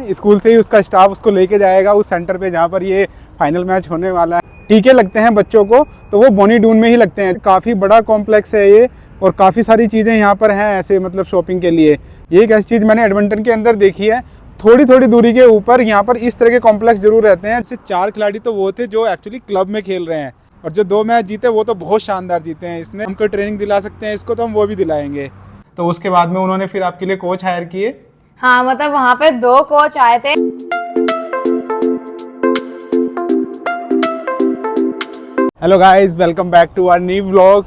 है, स्कूल से ही उसका स्टाफ उसको लेके जाएगा उस सेंटर पे जहाँ पर ये फाइनल मैच होने वाला है। टीके लगते हैं बच्चों को तो वो बोनी डून में ही लगते हैं। काफ़ी बड़ा कॉम्प्लेक्स है ये और काफ़ी सारी चीज़ें यहाँ पर हैं ऐसे मतलब शॉपिंग के लिए। ये एक ऐसी चीज़ मैंने एडमिंटन के अंदर देखी है, थोड़ी थोड़ी दूरी के ऊपर यहाँ पर इस तरह के कॉम्प्लेक्स जरूर रहते हैं। जैसे 4 खिलाड़ी तो वो थे जो एक्चुअली क्लब में खेल रहे हैं और जो 2 मैच जीते वो तो बहुत शानदार जीते हैं। इसने हमको ट्रेनिंग दिला सकते हैं इसको, तो हम वो भी दिलाएंगे। तो उसके बाद में उन्होंने फिर आपके लिए कोच हायर किए। हाँ, मतलब वहाँ पे 2 कोच आए थे। Hello guys, welcome back to our new vlog.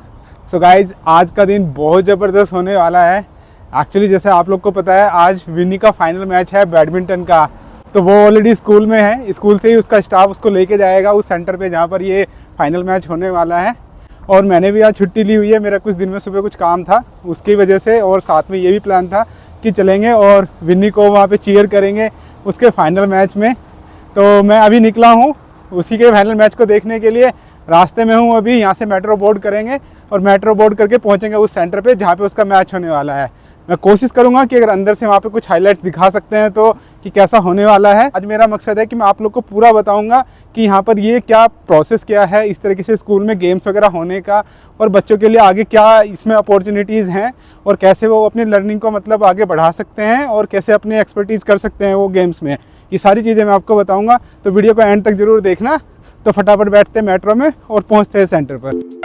So guys, आज का दिन बहुत ज़बरदस्त होने वाला है। एक्चुअली जैसे आप लोग को पता है आज विन्नी का फाइनल मैच है बैडमिंटन का, तो वो ऑलरेडी स्कूल में है। स्कूल से ही उसका स्टाफ उसको लेके जाएगा उस सेंटर पे जहाँ पर ये फाइनल मैच होने वाला है। और मैंने भी आज छुट्टी ली हुई है, मेरा कुछ दिन में सुबह कुछ काम था उसकी वजह से, और साथ में ये भी प्लान था कि चलेंगे और विन्नी को वहाँ पे चीयर करेंगे उसके फाइनल मैच में। तो मैं अभी निकला हूँ उसी के फाइनल मैच को देखने के लिए। रास्ते में हूँ अभी, यहाँ से मेट्रो बोर्ड करेंगे और मेट्रो बोर्ड करके पहुँचेंगे उस सेंटर पे जहाँ पे उसका मैच होने वाला है। मैं कोशिश करूँगा कि अगर अंदर से वहाँ पे कुछ हाइलाइट्स दिखा सकते हैं तो कि कैसा होने वाला है। आज मेरा मकसद है कि मैं आप लोग को पूरा बताऊँगा कि यहाँ पर ये क्या प्रोसेस क्या है इस तरीके से स्कूल में गेम्स वगैरह होने का, और बच्चों के लिए आगे क्या इसमें अपॉर्चुनिटीज़ हैं और कैसे वो अपनी लर्निंग को मतलब आगे बढ़ा सकते हैं और कैसे अपनी एक्सपर्टीज़ कर सकते हैं वो गेम्स में। ये सारी चीज़ें मैं आपको बताऊँगा, तो वीडियो को एंड तक ज़रूर देखना। तो फटाफट बैठते हैं मेट्रो में और पहुँचते हैं सेंटर पर।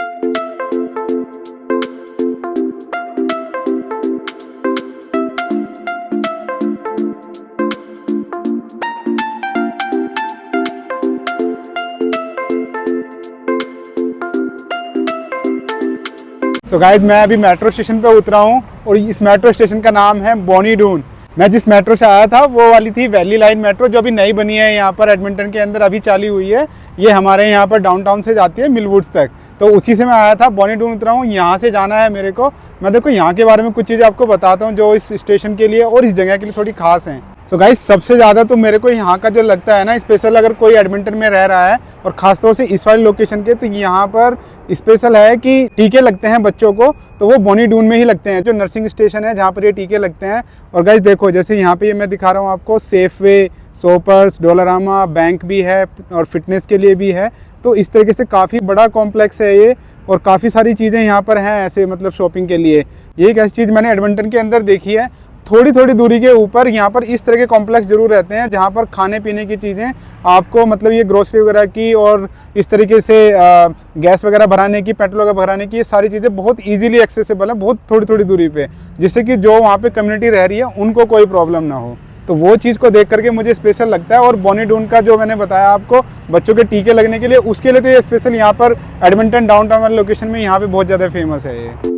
सो गाइस, मैं अभी मेट्रो स्टेशन पे उतरा हूँ और इस मेट्रो स्टेशन का नाम है बोनी डून। मैं जिस मेट्रो से आया था वो वाली थी वैली लाइन मेट्रो, जो अभी नई बनी है यहाँ पर एडमिंटन के अंदर अभी चालू हुई है। ये हमारे यहाँ पर डाउनटाउन से जाती है मिलवुड्स तक, तो उसी से मैं आया था। बोनी डून उतरा हूँ, यहाँ से जाना है मेरे को। मैं देखो यहाँ के बारे में कुछ चीज़ें आपको बताता हूँ जो इस स्टेशन के लिए और इस जगह के लिए थोड़ी खास हैं। सो गाइस, सबसे ज़्यादा तो मेरे को यहाँ का जो लगता है ना स्पेशल, अगर कोई एडमिंटन में रह रहा है और ख़ासतौर से इस वाली लोकेशन के, तो यहाँ पर स्पेशल है कि टीके लगते हैं बच्चों को तो वो बोनी डून में ही लगते हैं, जो नर्सिंग स्टेशन है जहाँ पर ये टीके लगते हैं। और गाइस देखो, जैसे यहाँ पे ये मैं दिखा रहा हूँ आपको, सेफवे, सोपर्स, डोलारामा, बैंक भी है और फिटनेस के लिए भी है। तो इस तरीके से काफ़ी बड़ा कॉम्प्लेक्स है ये और काफ़ी सारी चीज़ें यहाँ पर हैं ऐसे मतलब शॉपिंग के लिए। ये एक ऐसी चीज़ मैंने एडमिंटन के अंदर देखी है, थोड़ी थोड़ी दूरी के ऊपर यहाँ पर इस तरह के कॉम्प्लेक्स जरूर रहते हैं जहाँ पर खाने पीने की चीज़ें आपको मतलब ये ग्रोसरी वगैरह की और इस तरीके से गैस वगैरह भराने की, पेट्रोल वगैरह भराने की, ये सारी चीज़ें बहुत इजीली एक्सेसिबल है, बहुत थोड़ी थोड़ी दूरी पे, जिससे कि जो वहाँ पे कम्युनिटी रह रही है उनको कोई प्रॉब्लम ना हो। तो वो चीज़ को देख करके मुझे स्पेशल लगता है। और बोनी डून का जो मैंने बताया आपको बच्चों के टीके लगने के लिए, उसके लिए तो ये स्पेशल यहाँ पर एडमिंटन डाउनटाउन वाली लोकेशन में यहाँ पर बहुत ज़्यादा फेमस है ये।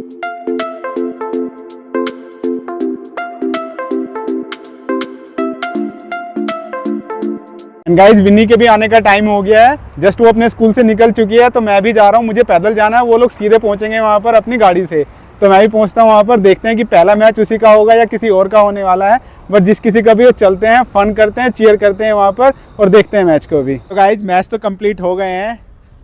गाइस, विन्नी के भी आने का टाइम हो गया है, जस्ट वो अपने स्कूल से निकल चुकी है, तो मैं भी जा रहा हूँ। मुझे पैदल जाना है, वो लोग सीधे पहुँचेंगे वहाँ पर अपनी गाड़ी से, तो मैं भी पहुँचता हूँ वहाँ पर। देखते हैं कि पहला मैच उसी का होगा या किसी और का होने वाला है, बट जिस किसी का भी वो चलते हैं, फन करते हैं, चीयर करते हैं वहाँ पर और देखते हैं मैच को भी। तो गाइस, मैच तो कंप्लीट हो गए हैं।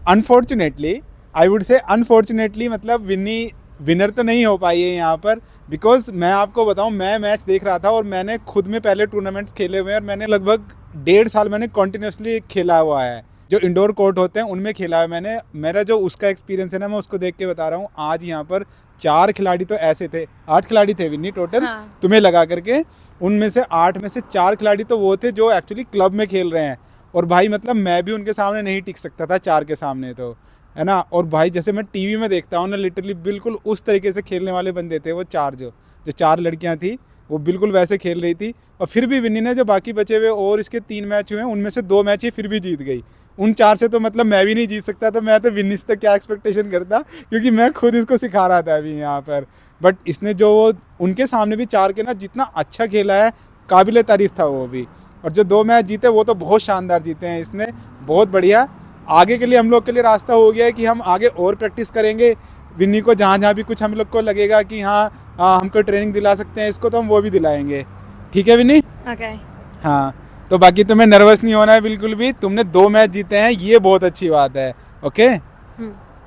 Unfortunately, I would say unfortunately, मतलब विन्नी विनर तो नहीं हो पाई है यहाँ पर, बिकॉज मैं आपको बताऊँ, मैं मैच देख रहा था और मैंने खुद में पहले टूर्नामेंट्स खेले हुए हैं और मैंने लगभग 1.5 साल मैंने कॉन्टिन्यूसली खेला हुआ है। जो इंडोर कोर्ट होते हैं उनमें खेला है मैंने। मेरा जो उसका एक्सपीरियंस है ना, मैं उसको देख के बता रहा हूँ। आज यहाँ पर 4 खिलाड़ी तो ऐसे थे, 8 खिलाड़ी थे विन्नी टोटल। हाँ। तुम्हें लगा करके उनमें से 8 में से 4 खिलाड़ी तो वो थे जो एक्चुअली क्लब में खेल रहे हैं। और भाई मतलब मैं भी उनके सामने नहीं टिक सकता था 4 के सामने, तो है ना। और भाई जैसे मैं टीवी में देखता हूँ ना, लिटरली बिल्कुल उस तरीके से खेलने वाले बंदे थे वो 4, जो 4 लड़कियाँ थी वो बिल्कुल वैसे खेल रही थी। और फिर भी विन्नी ने जो बाकी बचे हुए और इसके 3 मैच हुए हैं उनमें से 2 मैच ही फिर भी जीत गई। उन 4 से तो मतलब मैं भी नहीं जीत सकता, तो मैं तो विन्नी से क्या एक्सपेक्टेशन करता, क्योंकि मैं खुद इसको सिखा रहा था अभी यहाँ पर। बट इसने जो उनके सामने भी 4 के ना जितना अच्छा खेला है, काबिल तारीफ़ था वो भी। और जो 2 मैच जीते वो तो बहुत शानदार जीते हैं इसने, बहुत बढ़िया। आगे के लिए हम लोग के लिए रास्ता हो गया है कि हम आगे और प्रैक्टिस करेंगे। विन्नी को जहाँ जहाँ भी कुछ हम लोग को लगेगा कि हाँ हमको ट्रेनिंग दिला सकते हैं इसको, तो हम वो भी दिलाएंगे। ठीक है विन्नी? ओके। हाँ, तो बाकी तुम्हें नर्वस नहीं होना है बिल्कुल भी। तुमने 2 मैच जीते हैं, ये बहुत अच्छी बात है। ओके।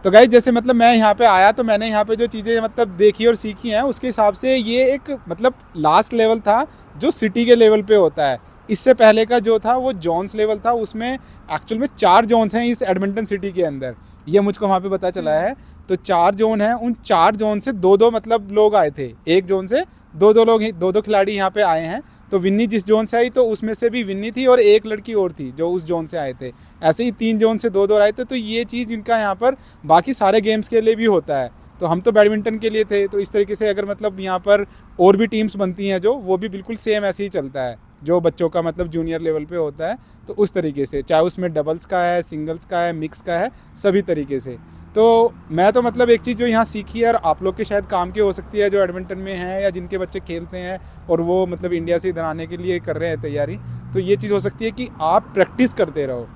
तो गाइस, जैसे मतलब मैं यहाँ पे आया तो मैंने यहाँ पे जो चीज़ें मतलब देखी और सीखी हैं उसके हिसाब से ये एक मतलब लास्ट लेवल था जो सिटी के लेवल पे होता है। इससे पहले का जो था वो जोन्स लेवल था, उसमें एक्चुअल में 4 जोन्स हैं इस एडमिंटन सिटी के अंदर, ये मुझको वहाँ पे पता चला है। तो 4 जोन हैं, उन 4 जोन से 2-2 मतलब लोग आए थे, एक जोन से 2-2 लोग, 2-2 खिलाड़ी यहाँ पे आए हैं। तो विन्नी जिस जोन से आई तो उसमें से भी विन्नी थी और एक लड़की और थी जो उस जोन से आए थे। ऐसे ही 3 जोन से 2-2 आए थे। तो ये चीज़ इनका यहाँ पर बाकी सारे गेम्स के लिए भी होता है। तो हम तो बैडमिंटन के लिए थे, तो इस तरीके से अगर मतलब यहाँ पर और भी टीम्स बनती हैं जो, वो भी बिल्कुल सेम ऐसे ही चलता है जो बच्चों का मतलब जूनियर लेवल पे होता है। तो उस तरीके से चाहे उसमें डबल्स का है, सिंगल्स का है, मिक्स का है, सभी तरीके से। तो मैं तो मतलब एक चीज़ जो यहाँ सीखी है और आप लोग के शायद काम की हो सकती है जो एडमिंटन में हैं या जिनके बच्चे खेलते हैं और वो मतलब इंडिया से इधर आने के लिए कर रहे हैं तैयारी, तो ये चीज़ हो सकती है कि आप प्रैक्टिस करते रहो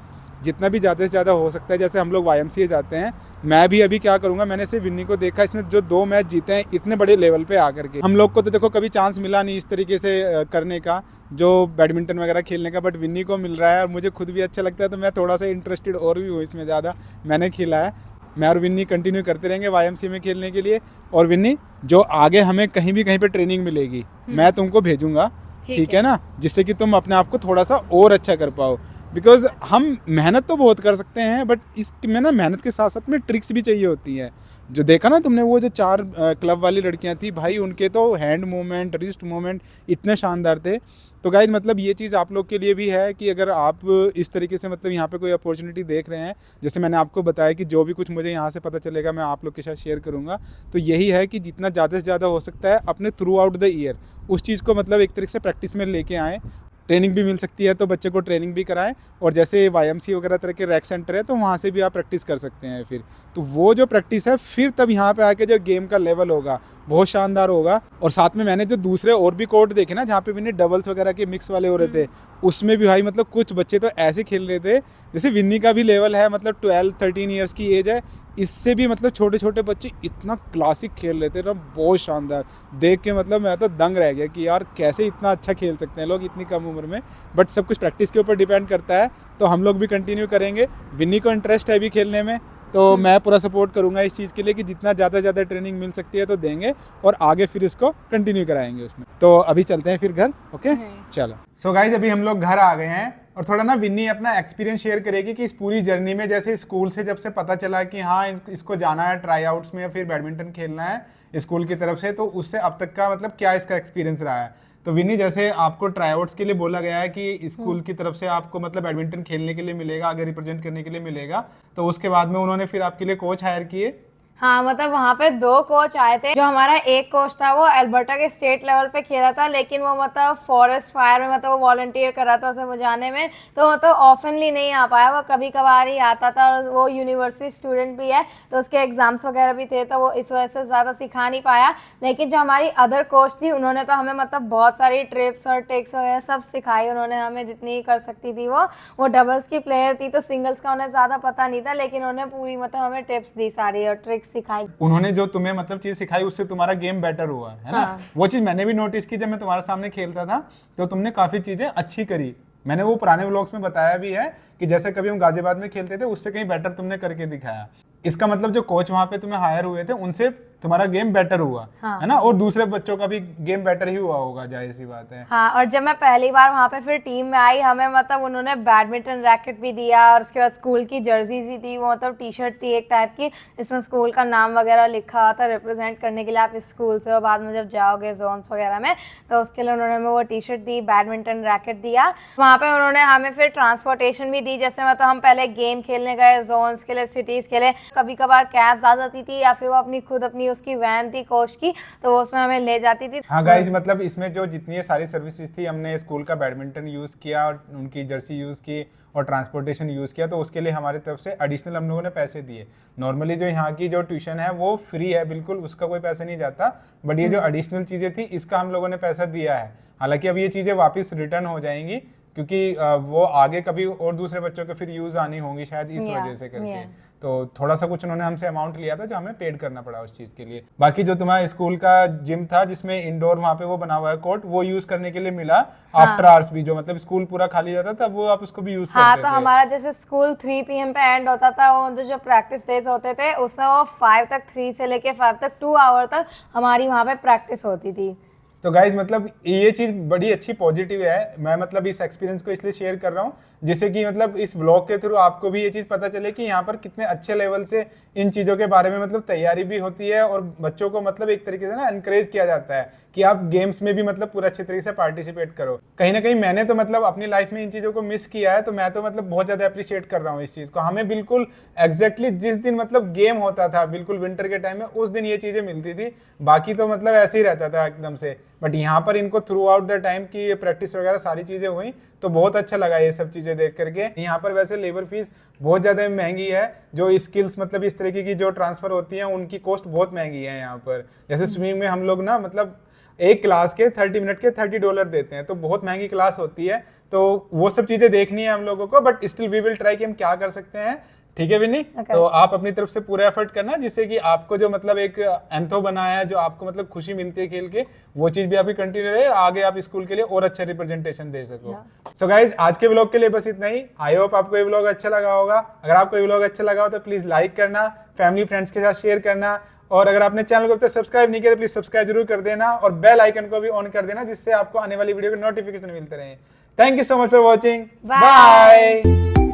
जितना भी ज़्यादा से ज़्यादा हो सकता है। जैसे हम लोग YMCA जाते हैं, मैं भी अभी क्या करूँगा, मैंने सिर्फ विन्नी को देखा, इसने जो 2 मैच जीते हैं इतने बड़े लेवल पे आकर के। हम लोग को तो देखो कभी चांस मिला नहीं इस तरीके से करने का, जो बैडमिंटन वगैरह खेलने का, बट विन्नी को मिल रहा है और मुझे खुद भी अच्छा लगता है। तो मैं थोड़ा सा इंटरेस्टेड और भी हूँ इसमें ज़्यादा, मैंने खेला है। मैं और विन्नी कंटिन्यू करते रहेंगे YMCA में खेलने के लिए। और विन्नी, जो आगे हमें कहीं भी कहीं पे ट्रेनिंग मिलेगी मैं तुमको भेजूंगा, ठीक है ना, जिससे कि तुम अपने आप को थोड़ा सा और अच्छा कर पाओ। बिकॉज हम मेहनत तो बहुत कर सकते हैं, बट इसमें ना मेहनत के साथ साथ में ट्रिक्स भी चाहिए होती हैं। जो देखा ना तुमने, वो जो 4 क्लब वाली लड़कियां थी भाई, उनके तो हैंड मूवमेंट, रिस्ट मूवमेंट इतने शानदार थे। तो गाइज मतलब ये चीज़ आप लोग के लिए भी है कि अगर आप इस तरीके से मतलब यहाँ पे कोई अपॉर्चुनिटी देख रहे हैं, जैसे मैंने आपको बताया कि जो भी कुछ मुझे यहाँ से पता चलेगा मैं आप लोग के साथ शेयर करूँगा। तो यही है कि जितना ज़्यादा से ज़्यादा हो सकता है अपने थ्रू आउट द ईयर उस चीज़ को मतलब एक तरीके से प्रैक्टिस में लेके आएँ। ट्रेनिंग भी मिल सकती है तो बच्चे को ट्रेनिंग भी कराएं, और जैसे YMCA वगैरह तरह के रैक सेंटर है तो वहाँ से भी आप प्रैक्टिस कर सकते हैं। फिर तो वो जो प्रैक्टिस है, फिर तब यहाँ पे आके जो गेम का लेवल होगा बहुत शानदार होगा। और साथ में मैंने जो दूसरे और भी कोर्ट देखे ना जहाँ पे विन्नी डबल्स वगैरह के मिक्स वाले हो रहे थे, उसमें भी भाई मतलब कुछ बच्चे तो ऐसे खेल रहे थे जैसे विन्नी का भी लेवल है, मतलब 12-13 ईयर्स की एज है, इससे भी मतलब छोटे छोटे बच्चे इतना क्लासिक खेल रहे थे ना, बहुत शानदार। देख के मतलब मैं तो दंग रह गया कि यार कैसे इतना अच्छा खेल सकते हैं लोग इतनी कम उम्र में। बट सब कुछ प्रैक्टिस के ऊपर डिपेंड करता है, तो हम लोग भी कंटिन्यू करेंगे। विन्नी को इंटरेस्ट है अभी खेलने में, तो मैं पूरा सपोर्ट करूंगा इस चीज़ के लिए कि जितना ज़्यादा से ज़्यादा ट्रेनिंग मिल सकती है तो देंगे, और आगे फिर इसको कंटिन्यू कराएंगे उसमें। तो अभी चलते हैं फिर घर, ओके चलो। सो गाइज अभी हम लोग घर आ गए हैं, और थोड़ा ना विन्नी अपना एक्सपीरियंस शेयर करेगी कि इस पूरी जर्नी में, जैसे स्कूल से जब से पता चला कि हाँ इसको जाना है ट्राई आउट्स में या फिर बैडमिंटन खेलना है स्कूल की तरफ से, तो उससे अब तक का मतलब क्या इसका एक्सपीरियंस रहा है। तो विन्नी, जैसे आपको ट्राई आउट्स के लिए बोला गया है कि स्कूल की तरफ से आपको मतलब बैडमिंटन खेलने के लिए मिलेगा, आगे रिप्रेजेंट करने के लिए मिलेगा, तो उसके बाद में उन्होंने फिर आपके लिए कोच हायर किए। हाँ, मतलब वहाँ पे 2 कोच आए थे। जो हमारा एक कोच था वो अल्बर्टा के स्टेट लेवल पे खेला था, लेकिन वो मतलब फॉरेस्ट फायर में मतलब वो वॉलंटियर कर रहा था उसे बुझाने में, तो मतलब ऑफनली नहीं आ पाया, वो कभी कभार ही आता था। और वो यूनिवर्सिटी स्टूडेंट भी है तो उसके एग्जाम्स वगैरह भी थे, तो वो इस वजह से ज़्यादा सिखा नहीं पाया। लेकिन जो हमारी अदर कोच थी उन्होंने तो हमें मतलब बहुत सारी ट्रिप्स और टेक्स वगैरह सब सिखाई उन्होंने हमें, जितनी कर सकती थी। वो डबल्स की प्लेयर थी तो सिंगल्स का उन्हें ज़्यादा पता नहीं था, लेकिन उन्होंने पूरी मतलब हमें टिप्स दी सारी और ट्रिक्स सिखाई। उन्होंने जो तुम्हें मतलब चीज सिखाई उससे तुम्हारा गेम बेटर हुआ है ना। हाँ। वो चीज मैंने भी नोटिस की, जब मैं तुम्हारे सामने खेलता था तो तुमने काफी चीजें अच्छी करी। मैंने वो पुराने व्लॉग्स में बताया भी है कि जैसे कभी हम गाजियाबाद में खेलते थे उससे कहीं बेटर तुमने करके दिखाया। इसका मतलब जो कोच वहां पे तुम्हें हायर हुए थे उनसे तुम्हारा गेम बेटर हुआ। हाँ। है ना, और दूसरे बच्चों का भी गेम बेटर ही हुआ होगा, जाहिर सी बात है। हाँ, और जब मैं पहली बार वहाँ पे फिर टीम में आई, हमें मतलब उन्होंने बैडमिंटन रैकेट भी दिया और उसके बाद स्कूल की जर्सीज भी थी। वो मतलब टी शर्ट थी एक टाइप की, इसमें स्कूल का नाम वगैरह लिखा हुआ था, रिप्रेजेंट करने के लिए आप इस स्कूल से, और बाद में जब जाओगे जोन्स वगैरह में तो उसके लिए उन्होंने हमें वो टी शर्ट दी, बैडमिंटन रैकेट दिया। वहाँ पे उन्होंने हमें फिर ट्रांसपोर्टेशन भी दी, जैसे मतलब हम पहले गेम खेलने गए जोन्स के लिए, सिटीज़ के लिए, कभी कभार कैब्स आ जाती थी या फिर वो अपनी खुद अपनी उसकी वैन थी कोच की, तो वो उसमें हमें ले जाती थी। हाँ गाइज, मतलब इसमें जो जितनी सारी सर्विसेज थी, हमने स्कूल का बैडमिंटन यूज़ किया और उनकी जर्सी यूज़ की और ट्रांसपोर्टेशन यूज़ किया, तो उसके लिए हमारी तरफ से एडिशनल हम लोगों ने पैसे दिए। नॉर्मली जो यहाँ की जो ट्यूशन है वो फ्री है बिल्कुल, उसका कोई पैसा नहीं जाता, बट ये जो एडिशनल चीज़ें थी इसका हम लोगों ने पैसा दिया है। हालांकि अब ये चीज़ें वापस रिटर्न हो जाएंगी, क्योंकि वो आगे कभी और दूसरे बच्चों के फिर यूज़ आनी होंगी शायद, इस वजह से करके। तो थोड़ा सा कुछ उन्होंने हमसे अमाउंट लिया था जो हमें पेड करना पड़ा उस चीज़ के लिए। बाकी जो तुम्हारा स्कूल का जिम था जिसमें इंडोर वहाँ पे वो बना हुआ है कोर्ट, वो यूज़ करने के लिए मिला आफ्टर आवर्स भी, जो मतलब स्कूल पूरा खाली जाता था वो आप उसको भी यूज़ करते थे। तो हमारा जैसे स्कूल 3 PM पे एंड होता था, वो जो प्रैक्टिस डेज होते थे उसमें वो 5 तक, 3 से लेके 5 तक 2 आवर तक हमारी वहाँ पे प्रैक्टिस होती थी। तो गाइज मतलब ये चीज़ बड़ी अच्छी पॉजिटिव है। मैं मतलब इस एक्सपीरियंस को इसलिए शेयर कर रहा हूँ जिससे कि मतलब इस ब्लॉग के थ्रू आपको भी ये चीज़ पता चले कि यहाँ पर कितने अच्छे लेवल से इन चीज़ों के बारे में मतलब तैयारी भी होती है और बच्चों को मतलब एक तरीके से ना एनकरेज किया जाता है कि आप गेम्स में भी मतलब पूरा अच्छे तरीके से पार्टिसिपेट करो। कहीं ना कहीं मैंने तो मतलब अपनी लाइफ में इन चीज़ों को मिस किया है, तो मैं तो मतलब बहुत ज़्यादा अप्रिशिएट कर रहा हूँ इस चीज़ को। हमें बिल्कुल एग्जैक्टली जिस दिन मतलब गेम होता था बिल्कुल विंटर के टाइम में, उस दिन ये चीज़ें मिलती थी, बाकी तो मतलब ऐसे ही रहता था एकदम से। बट यहाँ पर इनको थ्रू आउट द टाइम की ये प्रैक्टिस वगैरह सारी चीज़ें हुई, तो बहुत अच्छा लगा ये सब चीज़ें देख करके। यहाँ पर वैसे लेबर फीस बहुत ज़्यादा महंगी है, जो स्किल्स मतलब इस तरीके की जो ट्रांसफ़र होती हैं उनकी कॉस्ट बहुत महंगी है यहाँ पर। जैसे स्विमिंग में हम लोग ना मतलब एक क्लास के 30 मिनट के $30 देते हैं, तो बहुत महंगी क्लास होती है। तो वो सब चीज़ें देखनी है हम लोगों को, but still we will try कि हम क्या कर सकते हैं। ठीक है विनी? तो आप अपनी तरफ से पूरा एफर्ट करना जिससे कि आपको जो मतलब एक एंथो बनाया है, जो आपको मतलब खुशी मिलती है खेल के, वो चीज भी आपकी कंटिन्यू रहे, आगे आप स्कूल के लिए और अच्छा रिप्रेजेंटेशन दे सको। सो गाइज आज के व्लॉग के लिए बस इतना ही। आई होप आपको ये व्लॉग अच्छा लगा होगा। अगर आपको ये व्लॉग अच्छा लगा हो तो प्लीज लाइक करना, फैमिली फ्रेंड्स के साथ शेयर करना, और अगर आपने चैनल को अब तक सब्सक्राइब नहीं किया तो प्लीज सब्सक्राइब जरूर कर देना और बेल आइकन को भी ऑन कर देना जिससे आपको आने वाली वीडियो के नोटिफिकेशन मिलते रहे। Thank you so much for watching. Bye.